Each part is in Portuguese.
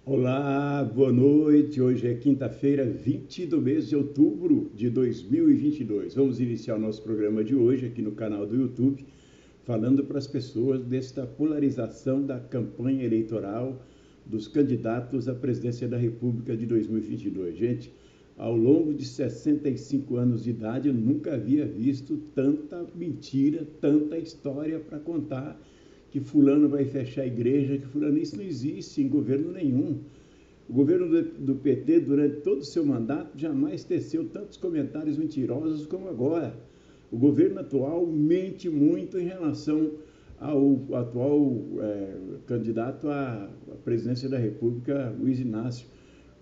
Olá, boa noite. Hoje é quinta-feira, 20 do mês de outubro de 2022. Vamos iniciar o nosso programa de hoje aqui no canal do YouTube, falando para as pessoas desta polarização da campanha eleitoral dos candidatos à presidência da República de 2022. Gente, ao longo de 65 anos de idade, eu nunca havia visto tanta mentira, tanta história para contar, que fulano vai fechar a igreja, que fulano... Isso não existe em governo nenhum. O governo do PT, durante todo o seu mandato, jamais teceu tantos comentários mentirosos como agora. O governo atual mente muito em relação ao atual candidato à presidência da República, Luiz Inácio.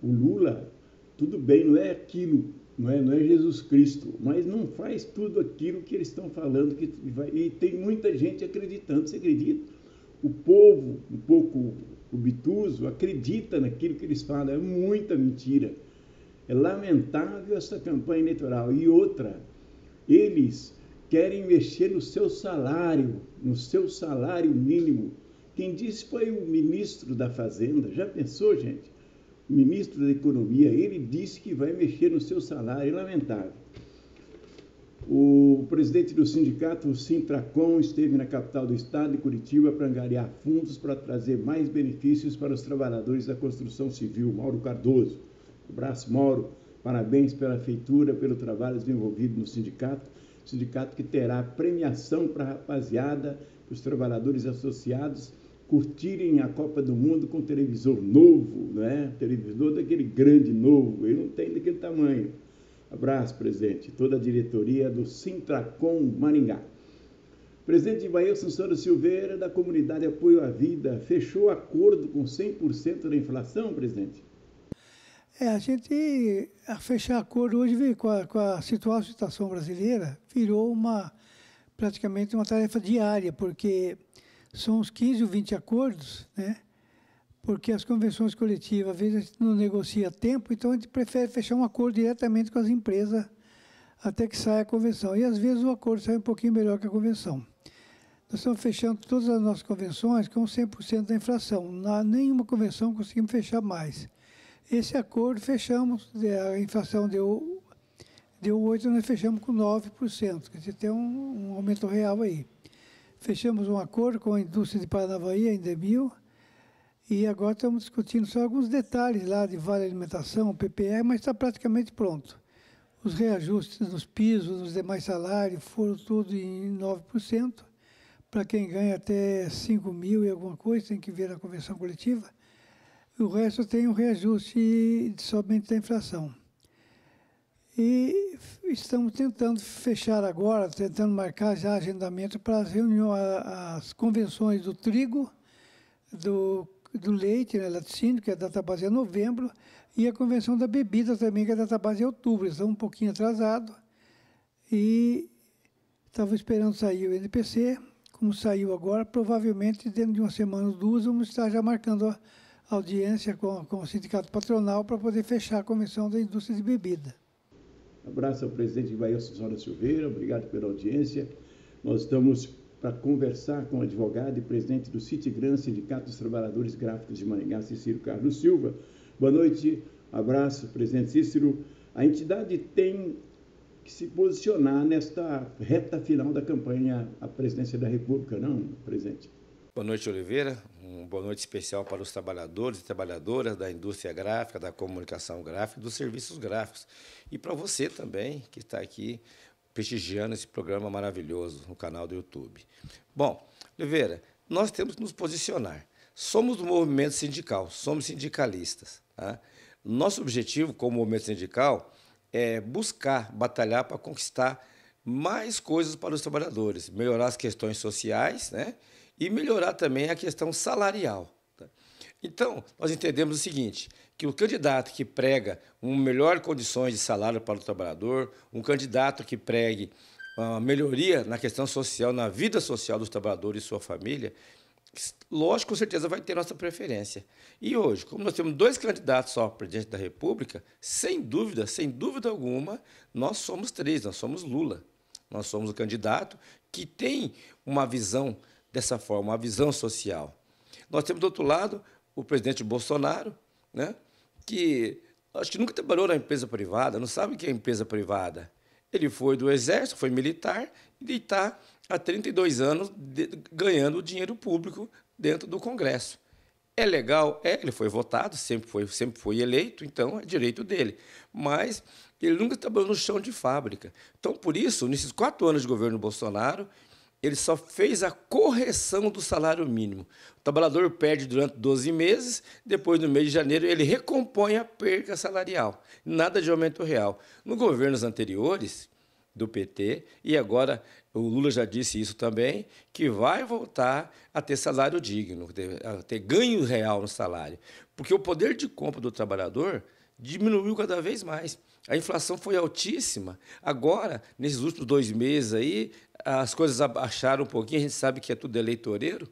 O Lula, tudo bem, não é aquilo, não é Jesus Cristo, mas não faz tudo aquilo que eles estão falando, e tem muita gente acreditando. Você acredita? O povo, um pouco obtuso, acredita naquilo que eles falam. É muita mentira. É lamentável essa campanha eleitoral. E outra, eles querem mexer no seu salário mínimo. Quem disse foi o ministro da Fazenda. Já pensou, gente? O ministro da Economia, ele disse que vai mexer no seu salário. É lamentável. O presidente do sindicato, o Sintracom, esteve na capital do estado, em Curitiba, para angariar fundos para trazer mais benefícios para os trabalhadores da construção civil. Mauro Cardoso. Um abraço, Mauro. Parabéns pela feitura, pelo trabalho desenvolvido no sindicato. Sindicato que terá premiação para a rapaziada, para os trabalhadores associados curtirem a Copa do Mundo com televisor novo, né? Televisor daquele grande novo, ele não tem daquele tamanho. Abraço, presidente, toda a diretoria do Sintracom Maringá. Presidente Ivailson Souza Silveira, da comunidade Apoio à Vida, fechou acordo com 100% da inflação, presidente? A gente, a fechar acordo hoje, com a situação brasileira, virou praticamente uma tarefa diária, porque são uns 15 ou 20 acordos, né? Porque as convenções coletivas, às vezes, a gente não negocia a tempo, então a gente prefere fechar um acordo diretamente com as empresas até que saia a convenção. E, às vezes, o acordo sai um pouquinho melhor que a convenção. Nós estamos fechando todas as nossas convenções com 100% da inflação. Nenhuma convenção conseguimos fechar mais. Esse acordo fechamos, a inflação deu 8%, nós fechamos com 9%, quer dizer, tem um aumento real aí. Fechamos um acordo com a indústria de Paranavaí, a Indemil, e agora estamos discutindo só alguns detalhes lá de Vale Alimentação, PPE, mas está praticamente pronto. Os reajustes nos pisos, nos demais salários, foram tudo em 9%. Para quem ganha até 5 mil e alguma coisa, tem que ver na convenção coletiva. E o resto tem um reajuste somente da inflação. E estamos tentando fechar agora, tentando marcar já agendamento para as reuniões, as convenções do trigo, do leite, né, laticínio, que a data base é novembro, e a convenção da bebida também, que a data base é outubro. Estamos um pouquinho atrasados. E estava esperando sair o NPC, como saiu agora, provavelmente dentro de uma semana ou duas, vamos estar já marcando a audiência com o sindicato patronal para poder fechar a convenção da indústria de bebida. Abraço ao presidente Ivailson Souza Silveira, obrigado pela audiência. Nós estamos para conversar com o advogado e presidente do Citigran, Sindicato dos Trabalhadores Gráficos de Maringá, Cícero Carlos Silva. Boa noite, abraço, presidente Cícero. A entidade tem que se posicionar nesta reta final da campanha à presidência da República, não, presidente? Boa noite, Oliveira. Uma boa noite especial para os trabalhadores e trabalhadoras da indústria gráfica, da comunicação gráfica e dos serviços gráficos. E para você também, que está aqui prestigiando esse programa maravilhoso no canal do YouTube. Bom, Oliveira, nós temos que nos posicionar. Somos do movimento sindical, somos sindicalistas. Tá? Nosso objetivo como movimento sindical é buscar, batalhar para conquistar mais coisas para os trabalhadores, melhorar as questões sociais, né? E melhorar também a questão salarial. Tá? Então, nós entendemos o seguinte, que o candidato que prega uma melhor condições de salário para o trabalhador, um candidato que pregue uma melhoria na questão social, na vida social dos trabalhadores e sua família, lógico, com certeza vai ter nossa preferência. E hoje, como nós temos 2 candidatos só para presidente da República, sem dúvida alguma, nós somos 3, nós somos Lula. Nós somos o candidato que tem uma visão dessa forma, uma visão social. Nós temos, do outro lado, o presidente Bolsonaro, né, que acho que nunca trabalhou na empresa privada, não sabe o que é empresa privada. Ele foi do Exército, foi militar e está há 32 anos ganhando dinheiro público dentro do Congresso. É legal? Ele foi votado, sempre foi eleito, então é direito dele. Mas ele nunca trabalhou no chão de fábrica. Então, por isso, nesses 4 anos de governo Bolsonaro, ele só fez a correção do salário mínimo. O trabalhador perde durante 12 meses, depois, no mês de janeiro, ele recompõe a perca salarial. Nada de aumento real. Nos governos anteriores do PT, e agora o Lula já disse isso também, que vai voltar a ter salário digno, a ter ganho real no salário. Porque o poder de compra do trabalhador diminuiu cada vez mais. A inflação foi altíssima. Agora, nesses últimos 2 meses aí, as coisas abaixaram um pouquinho, a gente sabe que é tudo eleitoreiro,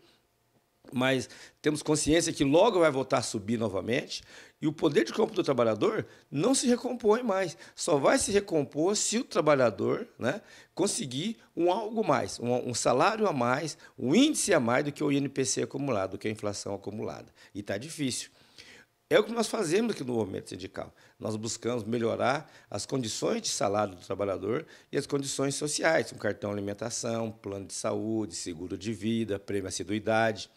mas temos consciência que logo vai voltar a subir novamente, e o poder de compra do trabalhador não se recompõe mais. Só vai se recompor se o trabalhador, né, conseguir algo mais, um salário a mais, um índice a mais do que o INPC acumulado, do que a inflação acumulada. E está difícil. É o que nós fazemos aqui no movimento sindical. Nós buscamos melhorar as condições de salário do trabalhador e as condições sociais, com cartão alimentação, plano de saúde, seguro de vida, prêmio assiduidade.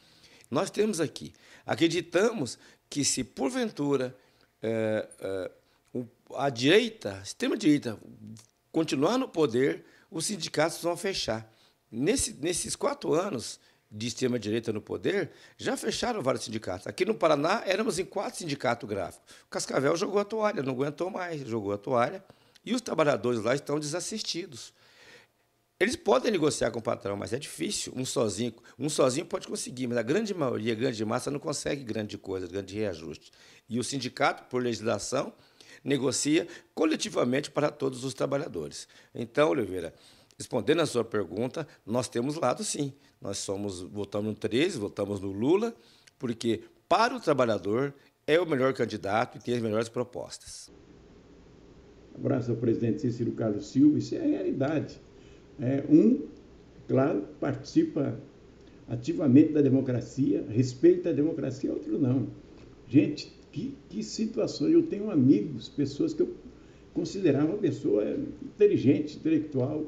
Nós temos aqui. Acreditamos que se, porventura, a direita, a extrema-direita, continuar no poder, os sindicatos vão fechar. Nesses 4 anos de extrema-direita no poder, já fecharam vários sindicatos. Aqui no Paraná, éramos em 4 sindicatos gráficos. O Cascavel jogou a toalha, não aguentou mais, jogou a toalha, e os trabalhadores lá estão desassistidos. Eles podem negociar com o patrão, mas é difícil. Um sozinho pode conseguir, mas a grande maioria, a grande massa, não consegue grande coisa, grande reajuste. E o sindicato, por legislação, negocia coletivamente para todos os trabalhadores. Então, Oliveira, respondendo a sua pergunta, nós temos lado sim. Nós votamos no 13, votamos no Lula, porque para o trabalhador é o melhor candidato e tem as melhores propostas. Abraço ao presidente Cícero Carlos Silva, isso é a realidade. Claro, participa ativamente da democracia, respeita a democracia, outro não. Gente, que situações. Eu tenho amigos, pessoas que eu considerava uma pessoa inteligente, intelectual,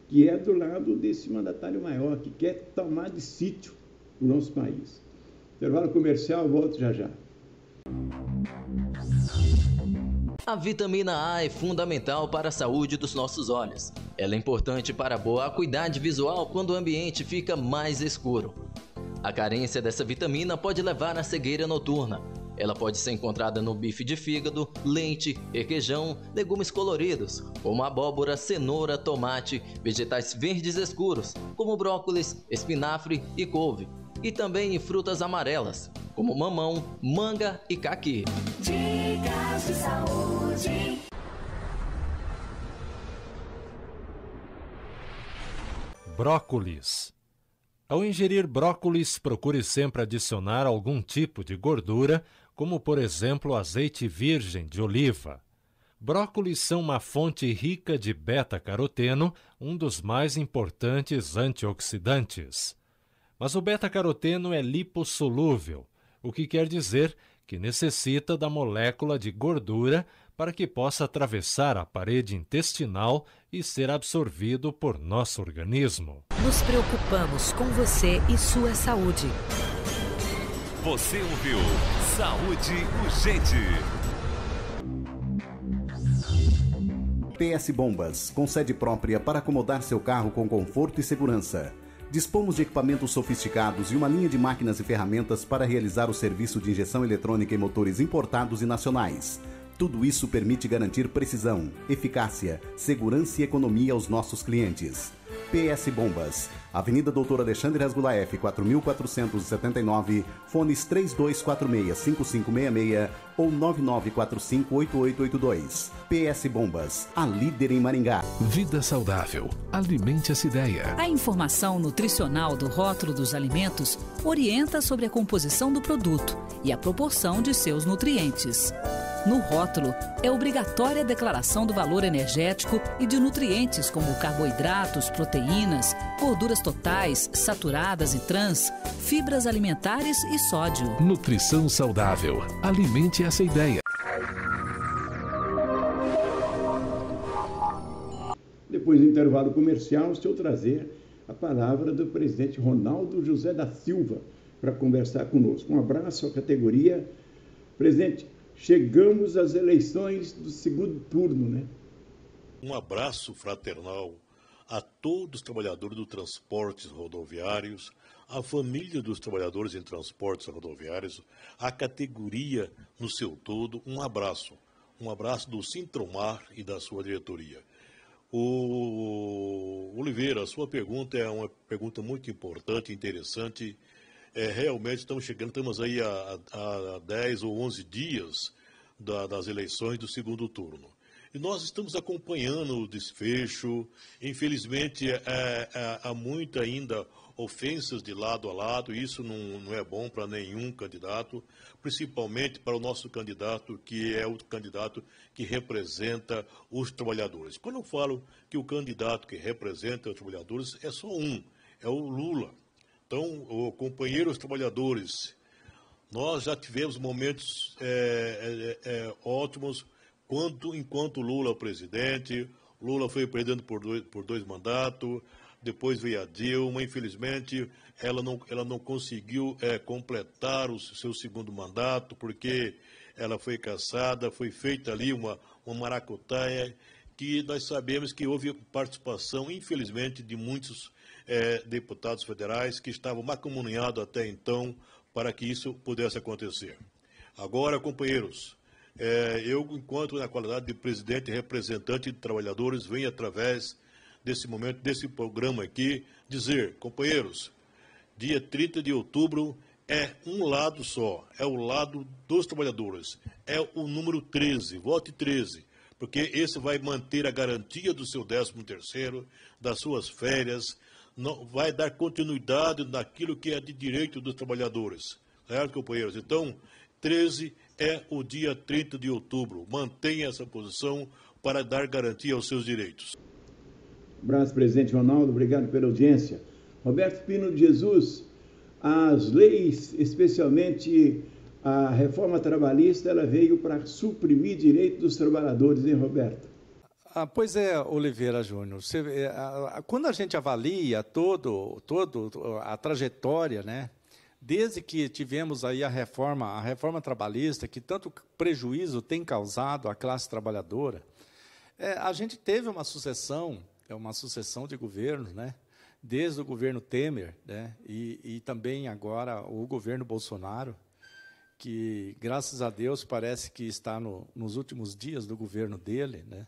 que é do lado desse mandatário maior, que quer tomar de sítio o nosso país. Intervalo comercial, volto já já. A vitamina A é fundamental para a saúde dos nossos olhos. Ela é importante para a boa acuidade visual quando o ambiente fica mais escuro. A carência dessa vitamina pode levar à cegueira noturna. Ela pode ser encontrada no bife de fígado, leite, requeijão, legumes coloridos, como abóbora, cenoura, tomate, vegetais verdes escuros, como brócolis, espinafre e couve, e também em frutas amarelas, como mamão, manga e caqui. Dicas de saúde. Brócolis. Ao ingerir brócolis, procure sempre adicionar algum tipo de gordura, como, por exemplo, azeite virgem de oliva. Brócolis são uma fonte rica de beta-caroteno, um dos mais importantes antioxidantes. Mas o beta-caroteno é lipossolúvel, o que quer dizer que necessita da molécula de gordura para que possa atravessar a parede intestinal e ser absorvido por nosso organismo. Nos preocupamos com você e sua saúde. Você ouviu Saúde Urgente. PS Bombas, com sede própria para acomodar seu carro com conforto e segurança. Dispomos de equipamentos sofisticados e uma linha de máquinas e ferramentas para realizar o serviço de injeção eletrônica em motores importados e nacionais. Tudo isso permite garantir precisão, eficácia, segurança e economia aos nossos clientes. PS Bombas, Avenida Doutor Alexandre Rasgulaef, 4479, fones 3246-5566 ou 9945-8882. PS Bombas, a líder em Maringá. Vida saudável. Alimente essa ideia. A informação nutricional do rótulo dos alimentos orienta sobre a composição do produto e a proporção de seus nutrientes. No rótulo, é obrigatória a declaração do valor energético e de nutrientes como carboidratos, proteínas, gorduras totais, saturadas e trans, fibras alimentares e sódio. Nutrição saudável. Alimente essa ideia. Depois do intervalo comercial, estou trazer a palavra do presidente Ronaldo José da Silva para conversar conosco. Um abraço à categoria. Presidente, chegamos às eleições do segundo turno, né? Um abraço fraternal a todos os trabalhadores do transportes rodoviários, a família dos trabalhadores em transportes rodoviários, a categoria no seu todo, um abraço do Sintromar e da sua diretoria. Oliveira, a sua pergunta é uma pergunta muito importante, interessante. Realmente estamos aí há 10 ou 11 dias das eleições do segundo turno. E nós estamos acompanhando o desfecho. Infelizmente, há muita ainda ofensas de lado a lado, e isso não é bom para nenhum candidato, principalmente para o nosso candidato, que é o candidato que representa os trabalhadores. Quando eu falo que o candidato que representa os trabalhadores é só um, é o Lula. Então, companheiros trabalhadores, nós já tivemos momentos ótimos enquanto Lula é o presidente. Lula foi perdendo por dois mandatos, depois veio a Dilma. Infelizmente, ela não conseguiu completar o seu segundo mandato, porque ela foi cassada, foi feita ali uma maracutaia, que nós sabemos que houve participação, infelizmente, de muitos deputados federais que estavam macumunhados até então para que isso pudesse acontecer. Agora, companheiros, eu, enquanto na qualidade de presidente e representante de trabalhadores, venho através desse momento, desse programa aqui, dizer, companheiros, dia 30 de outubro é um lado só, é o lado dos trabalhadores, é o número 13, vote 13, porque esse vai manter a garantia do seu 13º, das suas férias, vai dar continuidade naquilo que é de direito dos trabalhadores, certo, companheiros? Então, 13 é o dia 30 de outubro. Mantenha essa posição para dar garantia aos seus direitos. Um abraço, presidente Ronaldo. Obrigado pela audiência. Roberto Pino de Jesus, as leis, especialmente a reforma trabalhista, ela veio para suprimir direito dos trabalhadores, hein, Roberto? Pois é, Oliveira Júnior. Quando a gente avalia toda a trajetória, né, desde que tivemos aí a reforma trabalhista, que tanto prejuízo tem causado à classe trabalhadora, a gente teve uma sucessão de governos, né, desde o governo Temer, né, e também agora o governo Bolsonaro, que, graças a Deus, parece que está nos últimos dias do governo dele, né.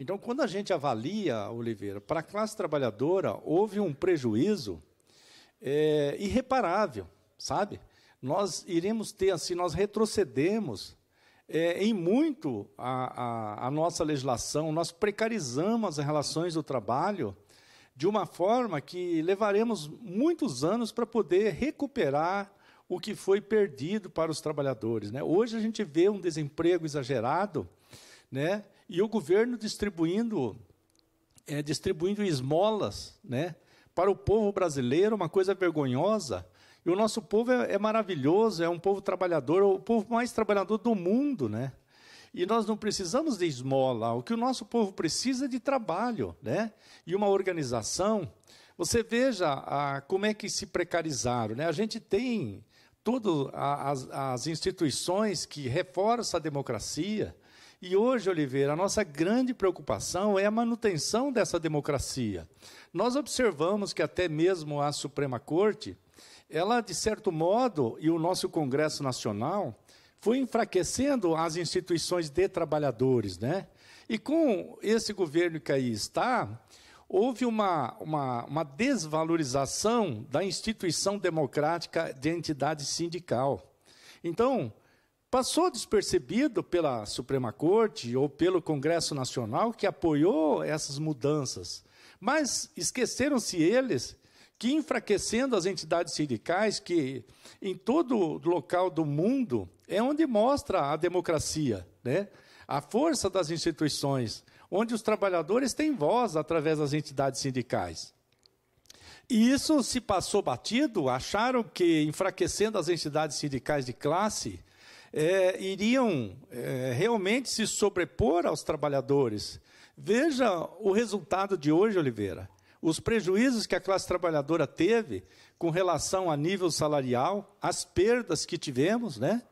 Então, quando a gente avalia, Oliveira, para a classe trabalhadora, houve um prejuízo irreparável, sabe? Nós iremos ter, assim, nós retrocedemos em muito a nossa legislação, nós precarizamos as relações do trabalho de uma forma que levaremos muitos anos para poder recuperar o que foi perdido para os trabalhadores, né? Hoje a gente vê um desemprego exagerado, né? E o governo distribuindo esmolas, né, para o povo brasileiro, uma coisa vergonhosa. E o nosso povo é maravilhoso, é um povo trabalhador, o povo mais trabalhador do mundo, né? E nós não precisamos de esmola, o que o nosso povo precisa é de trabalho, né? E uma organização. Você veja como é que se precarizaram, né? A gente tem todas as instituições que reforçam a democracia. E hoje, Oliveira, a nossa grande preocupação é a manutenção dessa democracia. Nós observamos que até mesmo a Suprema Corte, ela, de certo modo, e o nosso Congresso Nacional, foi enfraquecendo as instituições de trabalhadores, né? E com esse governo que aí está, houve uma desvalorização da instituição democrática de entidade sindical. Então, passou despercebido pela Suprema Corte ou pelo Congresso Nacional, que apoiou essas mudanças. Mas esqueceram-se eles que, enfraquecendo as entidades sindicais, que em todo local do mundo é onde mostra a democracia, né? A força das instituições, onde os trabalhadores têm voz através das entidades sindicais. E isso se passou batido, acharam que, enfraquecendo as entidades sindicais de classe, iriam realmente se sobrepor aos trabalhadores. Veja o resultado de hoje, Oliveira. Os prejuízos que a classe trabalhadora teve com relação a nível salarial, as perdas que tivemos, né?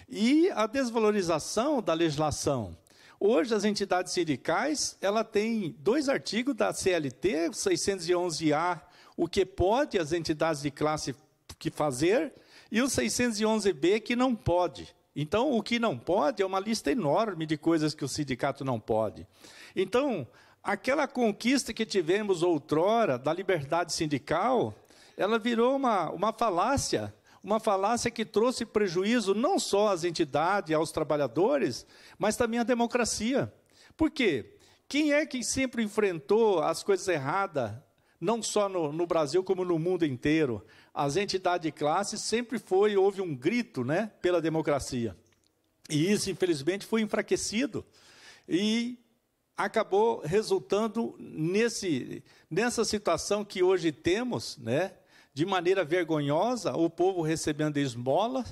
E a desvalorização da legislação. Hoje, as entidades sindicais, ela tem 2 artigos da CLT, 611-A, o que pode as entidades de classe que fazer, e o 611-B, que não pode. Então, o que não pode é uma lista enorme de coisas que o sindicato não pode. Então, aquela conquista que tivemos outrora da liberdade sindical, ela virou uma falácia que trouxe prejuízo não só às entidades, aos trabalhadores, mas também à democracia. Por quê? Quem é que sempre enfrentou as coisas erradas, não só no Brasil, como no mundo inteiro? As entidades de classe sempre houve um grito, né, pela democracia. E isso, infelizmente, foi enfraquecido. E acabou resultando nessa situação que hoje temos, né, de maneira vergonhosa, o povo recebendo esmola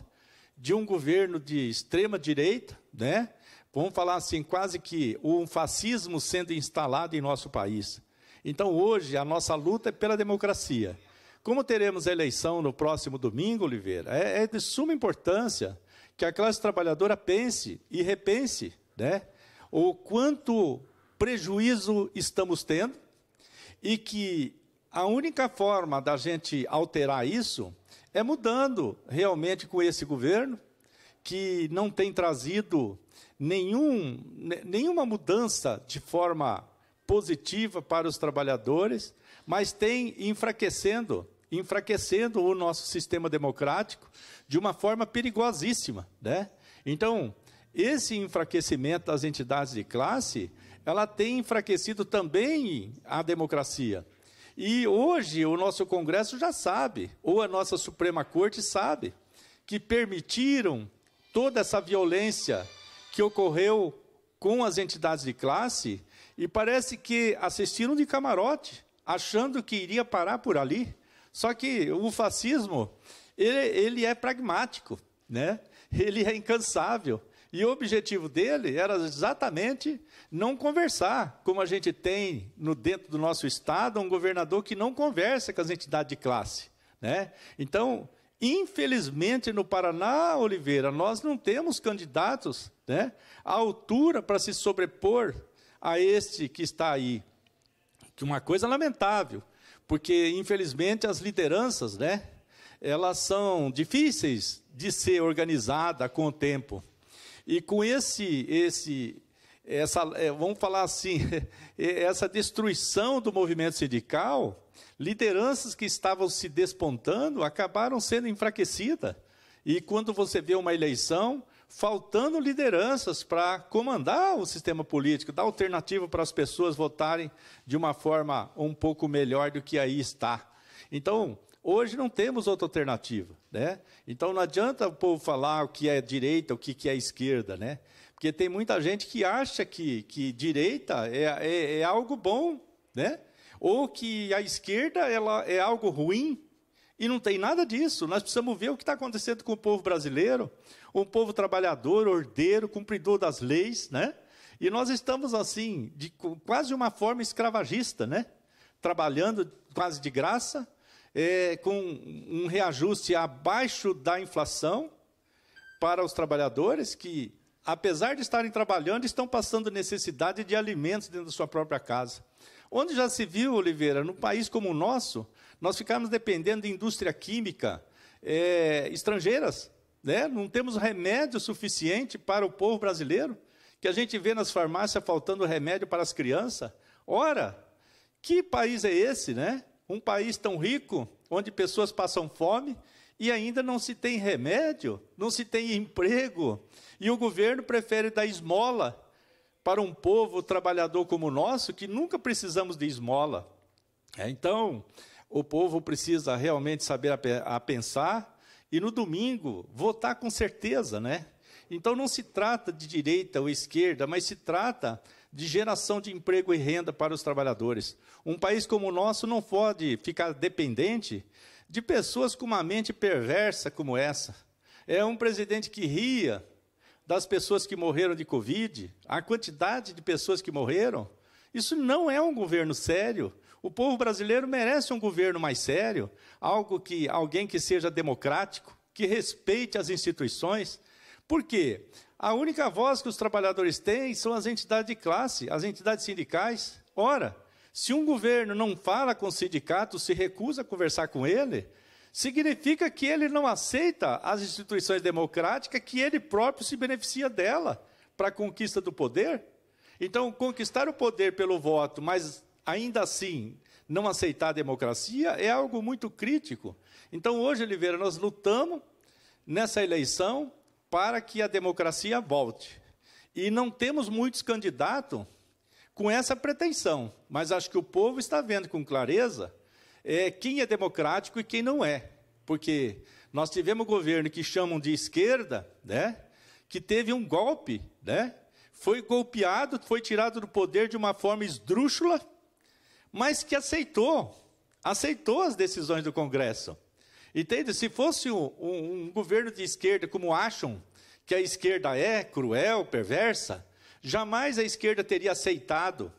de um governo de extrema-direita, né? Vamos falar assim, quase que um fascismo sendo instalado em nosso país. Então, hoje, a nossa luta é pela democracia. Como teremos a eleição no próximo domingo, Oliveira, é de suma importância que a classe trabalhadora pense e repense, né, o quanto prejuízo estamos tendo e que a única forma da gente alterar isso é mudando realmente com esse governo, que não tem trazido nenhuma mudança de forma positiva para os trabalhadores, mas tem enfraquecendo o nosso sistema democrático de uma forma perigosíssima, né? Então, esse enfraquecimento das entidades de classe, ela tem enfraquecido também a democracia. E hoje o nosso Congresso já sabe, ou a nossa Suprema Corte sabe, que permitiram toda essa violência que ocorreu com as entidades de classe, e parece que assistiram de camarote, achando que iria parar por ali. Só que o fascismo, ele é pragmático, né? Ele é incansável. E o objetivo dele era exatamente não conversar, como a gente tem dentro do nosso Estado, um governador que não conversa com as entidades de classe, né? Então, infelizmente, no Paraná, Oliveira, nós não temos candidatos, né, à altura para se sobrepor a este que está aí. Que uma coisa lamentável, porque, infelizmente, as lideranças, né, elas são difíceis de ser organizadas com o tempo. E com vamos falar assim, essa destruição do movimento sindical, lideranças que estavam se despontando acabaram sendo enfraquecidas. E quando você vê uma eleição, faltando lideranças para comandar o sistema político, dar alternativa para as pessoas votarem de uma forma um pouco melhor do que aí está. Então, hoje não temos outra alternativa, né? Então, não adianta o povo falar o que é direita, o que é esquerda, né? Porque tem muita gente que acha que direita é algo bom, né? Ou que a esquerda ela é algo ruim, e não tem nada disso. Nós precisamos ver o que está acontecendo com o povo brasileiro, um povo trabalhador, ordeiro, cumpridor das leis, né? E nós estamos assim, de quase uma forma escravagista, né? Trabalhando quase de graça, com um reajuste abaixo da inflação para os trabalhadores que, apesar de estarem trabalhando, estão passando necessidade de alimentos dentro da sua própria casa. Onde já se viu, Oliveira, num país como o nosso, nós ficamos dependendo de indústria química estrangeiras, né? Não temos remédio suficiente para o povo brasileiro, que a gente vê nas farmácias faltando remédio para as crianças. Ora, Que país é esse, né? Um país tão rico, onde pessoas passam fome e ainda não se tem remédio, não se tem emprego, e o governo prefere dar esmola para um povo trabalhador como o nosso, que nunca precisamos de esmola. Então, o povo precisa realmente saber a pensar e, no domingo, votar com certeza, né? Então, não se trata de direita ou esquerda, mas se trata de geração de emprego e renda para os trabalhadores. Um país como o nosso não pode ficar dependente de pessoas com uma mente perversa como essa. É um presidente que ria das pessoas que morreram de Covid, a quantidade de pessoas que morreram. Isso não é um governo sério. O povo brasileiro merece um governo mais sério, alguém que seja democrático, que respeite as instituições. Por quê? A única voz que os trabalhadores têm são as entidades de classe, as entidades sindicais. Ora, se um governo não fala com o sindicato, se recusa a conversar com ele, significa que ele não aceita as instituições democráticas, que ele próprio se beneficia dela para a conquista do poder. Então, conquistar o poder pelo voto, mas ainda assim não aceitar a democracia, é algo muito crítico. Então, hoje, Oliveira, nós lutamos nessa eleição para que a democracia volte. E não temos muitos candidatos com essa pretensão, mas acho que o povo está vendo com clareza quem é democrático e quem não é. Porque nós tivemos um governo que chamam de esquerda, né, que teve um golpe, né, foi golpeado, foi tirado do poder de uma forma esdrúxula, mas que aceitou as decisões do Congresso. Entende? Se fosse um governo de esquerda, como acham que a esquerda é cruel, perversa, jamais a esquerda teria aceitado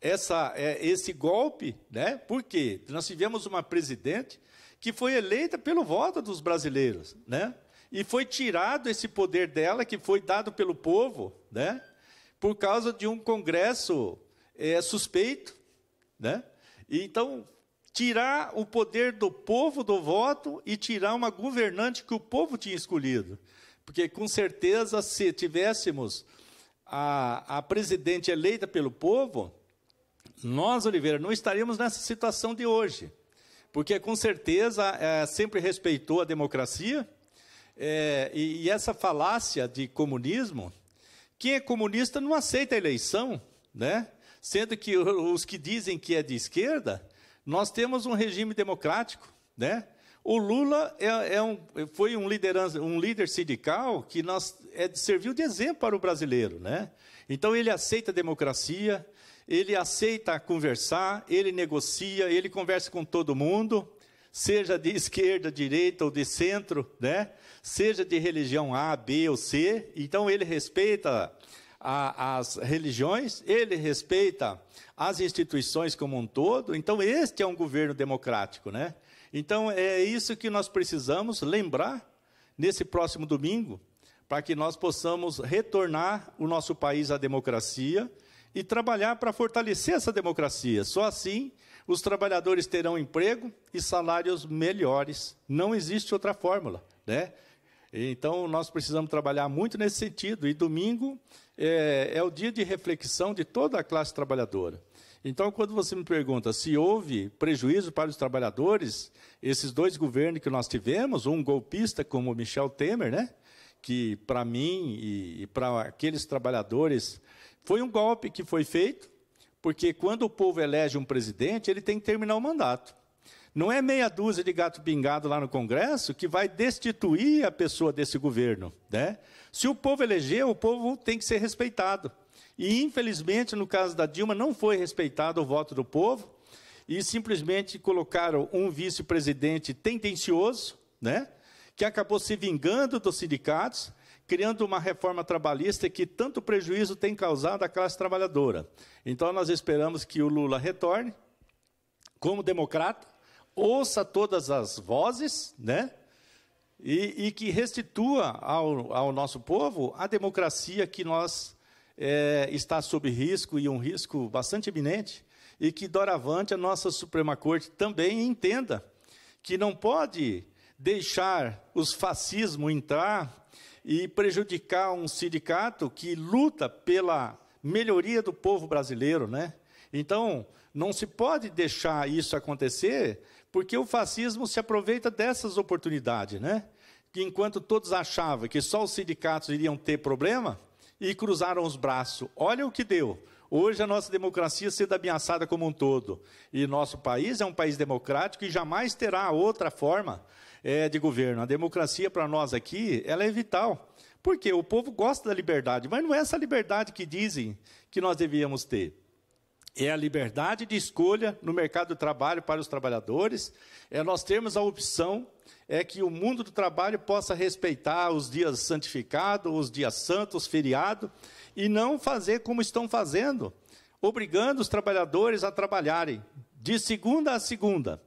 esse golpe, né? Porque nós tivemos uma presidente que foi eleita pelo voto dos brasileiros, né? E foi tirado esse poder dela, que foi dado pelo povo, né? Por causa de um Congresso suspeito, né? E, então, tirar o poder do povo do voto e tirar uma governante que o povo tinha escolhido. Porque, com certeza, se tivéssemos a presidente eleita pelo povo, nós, Oliveira, não estaríamos nessa situação de hoje. Porque, com certeza, sempre respeitou a democracia, e essa falácia de comunismo, quem é comunista não aceita a eleição, né? Sendo que os que dizem que é de esquerda, nós temos um regime democrático, né? O Lula foi um líder sindical que serviu de exemplo para o brasileiro, né? Então, ele aceita a democracia, ele aceita conversar, ele negocia, ele conversa com todo mundo, seja de esquerda, direita ou de centro, né? Seja de religião A, B ou C. Então, ele respeita as religiões, ele respeita as instituições como um todo. Então, este é um governo democrático, né? Então, é isso que nós precisamos lembrar nesse próximo domingo, para que nós possamos retornar o nosso país à democracia e trabalhar para fortalecer essa democracia. Só assim os trabalhadores terão emprego e salários melhores. Não existe outra fórmula, né? Então, nós precisamos trabalhar muito nesse sentido. E domingo é o dia de reflexão de toda a classe trabalhadora. Então, quando você me pergunta se houve prejuízo para os trabalhadores, esses dois governos que nós tivemos, um golpista como Michel Temer, né, que para mim e para aqueles trabalhadores foi um golpe que foi feito, porque quando o povo elege um presidente, ele tem que terminar o mandato. Não é meia dúzia de gato pingado lá no Congresso que vai destituir a pessoa desse governo, né? Se o povo elegeu, o povo tem que ser respeitado. E, infelizmente, no caso da Dilma, não foi respeitado o voto do povo e simplesmente colocaram um vice-presidente tendencioso, né, que acabou se vingando dos sindicatos, criando uma reforma trabalhista que tanto prejuízo tem causado à classe trabalhadora. Então, nós esperamos que o Lula retorne como democrata, ouça todas as vozes, né, e que restitua ao nosso povo a democracia que está sob risco, e um risco bastante iminente, e que, doravante, a nossa Suprema Corte também entenda que não pode deixar os fascismos entrar e prejudicar um sindicato que luta pela melhoria do povo brasileiro, né? Então, não se pode deixar isso acontecer, porque o fascismo se aproveita dessas oportunidades, né? Que enquanto todos achavam que só os sindicatos iriam ter problema, e cruzaram os braços. Olha o que deu. Hoje a nossa democracia sendo ameaçada como um todo. E nosso país é um país democrático e jamais terá outra forma de governo. A democracia para nós aqui, ela é vital. Porque o povo gosta da liberdade, mas não é essa liberdade que dizem que nós devíamos ter. É a liberdade de escolha no mercado de trabalho para os trabalhadores, é nós termos a opção, é que o mundo do trabalho possa respeitar os dias santificados, os dias santos, feriados, e não fazer como estão fazendo, obrigando os trabalhadores a trabalharem de segunda a segunda,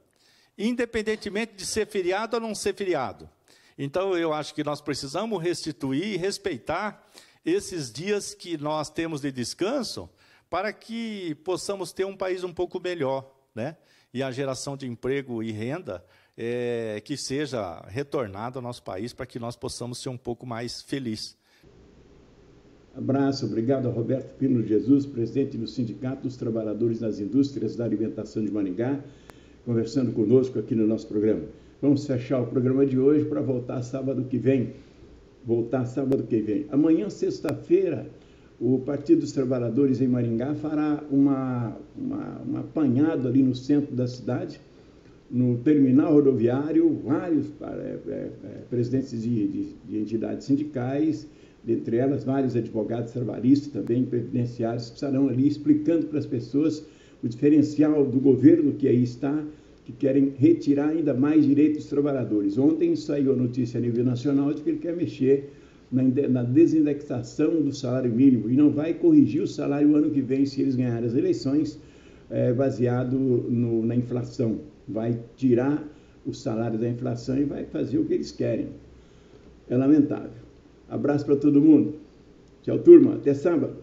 independentemente de ser feriado ou não ser feriado. Então, eu acho que nós precisamos restituir e respeitar esses dias que nós temos de descanso, para que possamos ter um país um pouco melhor, né? E a geração de emprego e renda que seja retornada ao nosso país, para que nós possamos ser um pouco mais felizes. Abraço, obrigado a Roberto Pino Jesus, presidente do Sindicato dos Trabalhadores nas Indústrias da Alimentação de Maringá, conversando conosco aqui no nosso programa. Vamos fechar o programa de hoje para voltar sábado que vem. Amanhã, sexta-feira, o Partido dos Trabalhadores em Maringá fará um apanhado ali no centro da cidade, no terminal rodoviário, vários presidentes de entidades sindicais, dentre elas vários advogados trabalhistas também, previdenciários, estarão ali explicando para as pessoas o diferencial do governo que aí está, que querem retirar ainda mais direitos dos trabalhadores. Ontem saiu a notícia a nível nacional de que ele quer mexer na desindexação do salário mínimo e não vai corrigir o salário ano que vem se eles ganharem as eleições, baseado na inflação. Vai tirar o salário da inflação e vai fazer o que eles querem. É lamentável. Abraço para todo mundo. Tchau, turma. Até sábado.